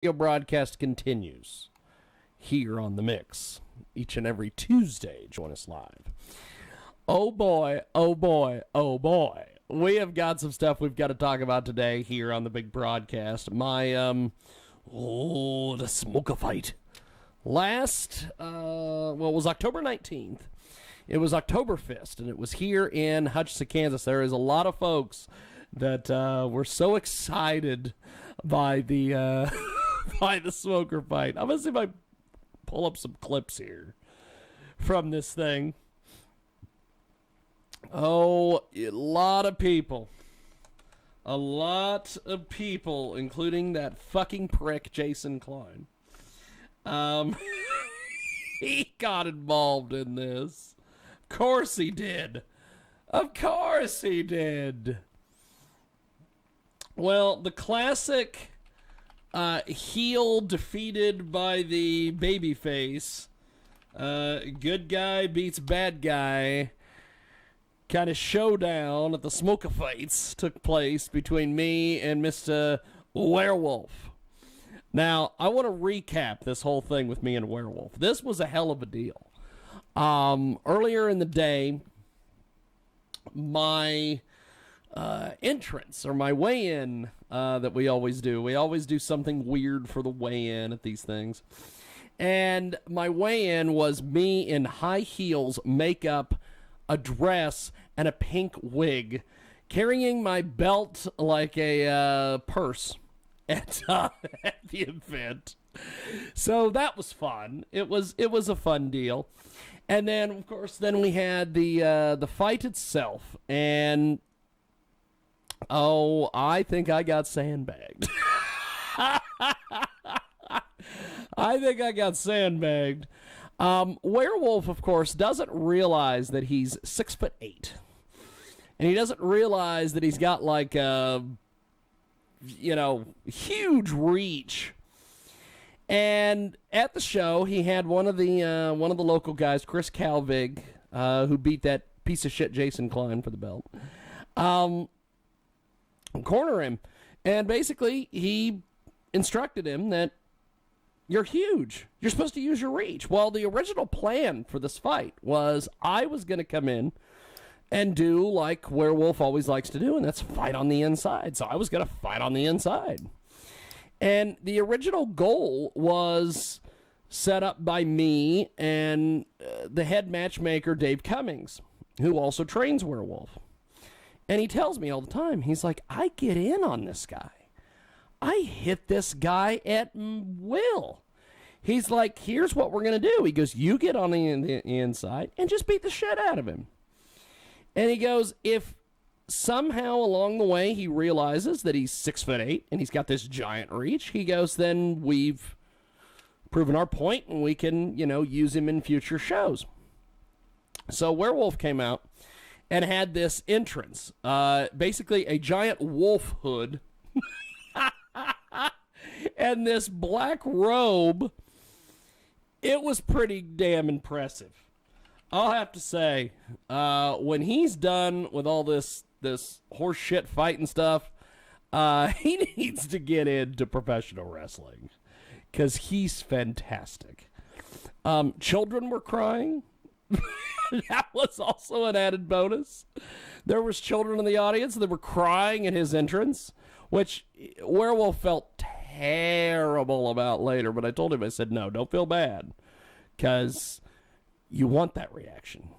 radio broadcast continues here on The Mix. Each and every Tuesday, join us live. Oh boy, oh boy, oh boy. We have got some stuff we've got to talk about today here on the big broadcast. The smoker fight. Last, it was October 19th. It was Oktoberfest, and it was here in Hutchinson, Kansas. There is a lot of folks that were so excited by the by the smoker fight. I'm going to see if I pull up some clips here from this thing. Oh, a lot of people. A lot of people, including that fucking prick, Jason Klein. He got involved in this. Of course he did. Of course he did. Well, the classic heel defeated by the babyface, good guy beats bad guy kind of showdown at the smoker fights took place between me and Mr. Werewolf. Now, I want to recap this whole thing with me and Werewolf. This was a hell of a deal. Earlier in the day, my entrance or my weigh-in that we always do something weird for the weigh-in at these things, and my weigh-in was me in high heels, makeup, a dress, and a pink wig, carrying my belt like a purse at the event. So that was fun. It was a fun deal. And then, of course, we had the fight itself, and I think I got sandbagged. Werewolf, of course, doesn't realize that he's 6'8", and he doesn't realize that he's got like huge reach. And at the show, he had one of the local guys, Chris Calvig, who beat that piece of shit Jason Klein for the belt, corner him, and basically he instructed him that you're huge. You're supposed to use your reach. Well, the original plan for this fight was I was going to come in and do like Werewolf always likes to do, and that's fight on the inside. So I was going to fight on the inside. And the original goal was set up by me and the head matchmaker, Dave Cummings, who also trains Werewolf. And he tells me all the time, he's like, I get in on this guy. I hit this guy at will. He's like, here's what we're going to do. He goes, you get on the inside and just beat the shit out of him. And he goes, if somehow along the way he realizes that he's 6'8" and he's got this giant reach, he goes, then we've proven our point and we can, use him in future shows. So Werewolf came out and had this entrance, basically a giant wolf hood and this black robe. It was pretty damn impressive. I'll have to say, when he's done with all this horse shit fighting stuff, he needs to get into professional wrestling because he's fantastic. Children were crying. That was also an added bonus. There was children in the audience that were crying at his entrance, which Werewolf felt terrible about later, but I told him, I said, no, don't feel bad, because you want that reaction.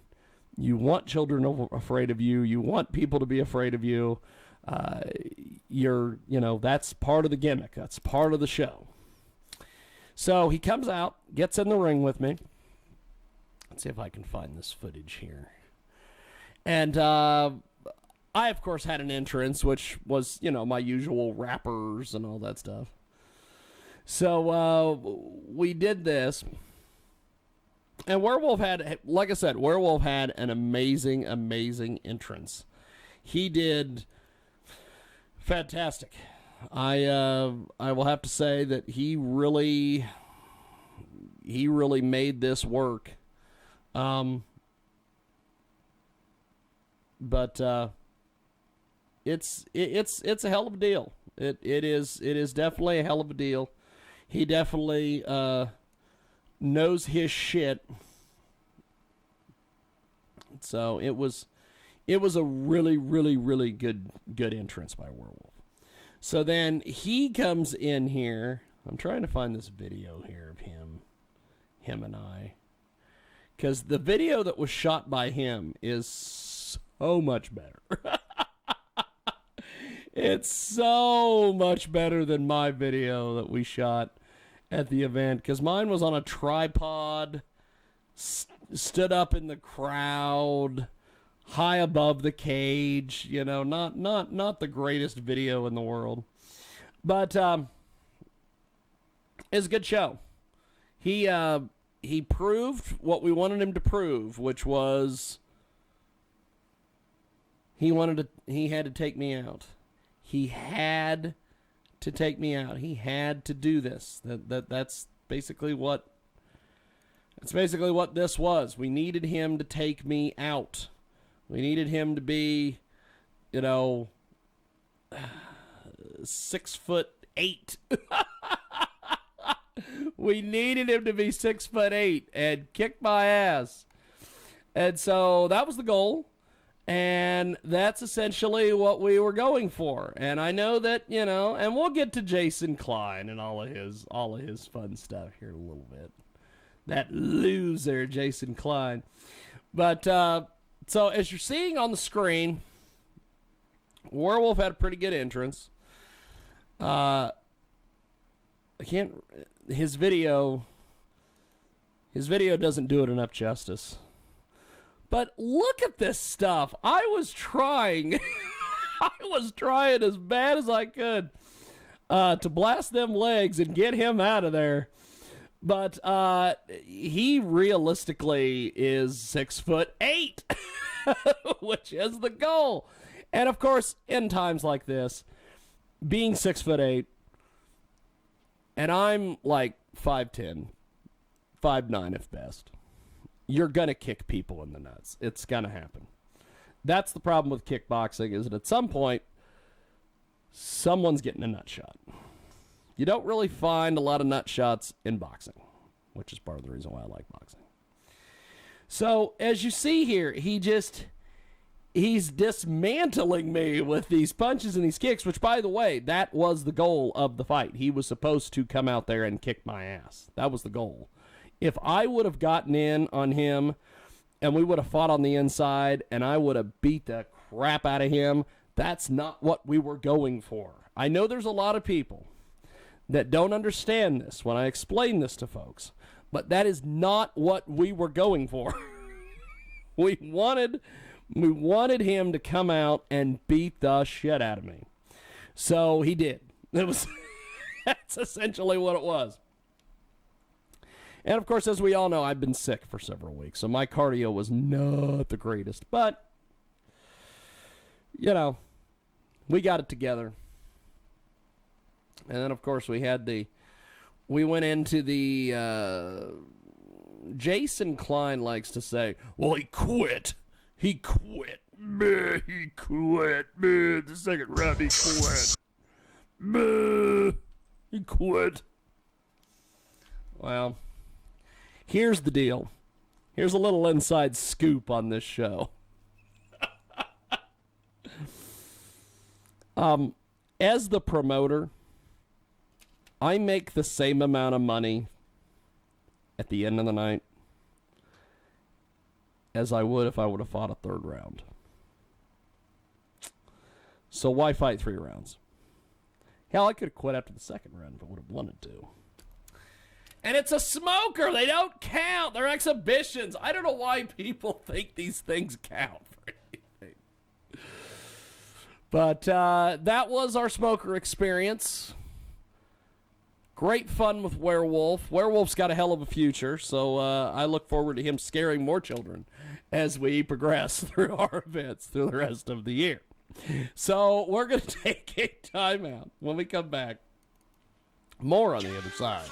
You want children afraid of you. You want people to be afraid of you. That's part of the gimmick. That's part of the show. So he comes out, gets in the ring with me. Let's see if I can find this footage here. And I, of course, had an entrance, which was, my usual rappers and all that stuff. So we did this. And Werewolf had, like I said, an amazing, amazing entrance. He did fantastic. I will have to say that he really made this work. But it's a hell of a deal. It is definitely a hell of a deal. He definitely knows his shit. So it was a really, really, really good entrance by Werewolf. So then he comes in here. I'm trying to find this video here of him and I. Because the video that was shot by him is so much better. It's so much better than my video that we shot at the event. Because mine was on a tripod, stood up in the crowd, high above the cage. You know, not the greatest video in the world. But it's a good show. He proved what we wanted him to prove, which was he had to take me out. He had to take me out. He had to do this. That's basically what this was. We needed him to take me out. We needed him to be, 6'8". We needed him to be 6'8" and kick my ass. And so that was the goal. And that's essentially what we were going for. And I know that, and we'll get to Jason Klein and all of his fun stuff here in a little bit. That loser, Jason Klein. But, so as you're seeing on the screen, Werewolf had a pretty good entrance. His video doesn't do it enough justice. But look at this stuff. I was trying as bad as I could to blast them legs and get him out of there. But he realistically is 6'8", which is the goal. And of course, in times like this, being 6'8", and I'm like 5'10", 5'9" if best, you're going to kick people in the nuts. It's going to happen. That's the problem with kickboxing, is that at some point, someone's getting a nut shot. You don't really find a lot of nut shots in boxing, which is part of the reason why I like boxing. So, as you see here, he's dismantling me with these punches and these kicks, which, by the way, that was the goal of the fight. He was supposed to come out there and kick my ass. That was the goal. If I would have gotten in on him and we would have fought on the inside and I would have beat the crap out of him, that's not what we were going for. I know there's a lot of people that don't understand this when I explain this to folks, but that is not what we were going for. We wanted him to come out and beat the shit out of me. So he did. That's essentially what it was. And, of course, as we all know, I've been sick for several weeks, so my cardio was not the greatest. But, we got it together. And then, of course, we went into the, Jason Klein likes to say, well, he quit. He quit. He quit. The second round, he quit. He quit. Well, here's the deal. Here's a little inside scoop on this show. As the promoter, I make the same amount of money at the end of the night as I would if I would have fought a third round. So why fight 3 rounds? Hell, I could have quit after the second round if I would have wanted to. And it's a smoker. They don't count. They're exhibitions. I don't know why people think these things count for anything. But that was our smoker experience. Great fun with Werewolf. Werewolf's got a hell of a future, so I look forward to him scaring more children as we progress through our events through the rest of the year. So we're going to take a timeout. When we come back, more on the other side.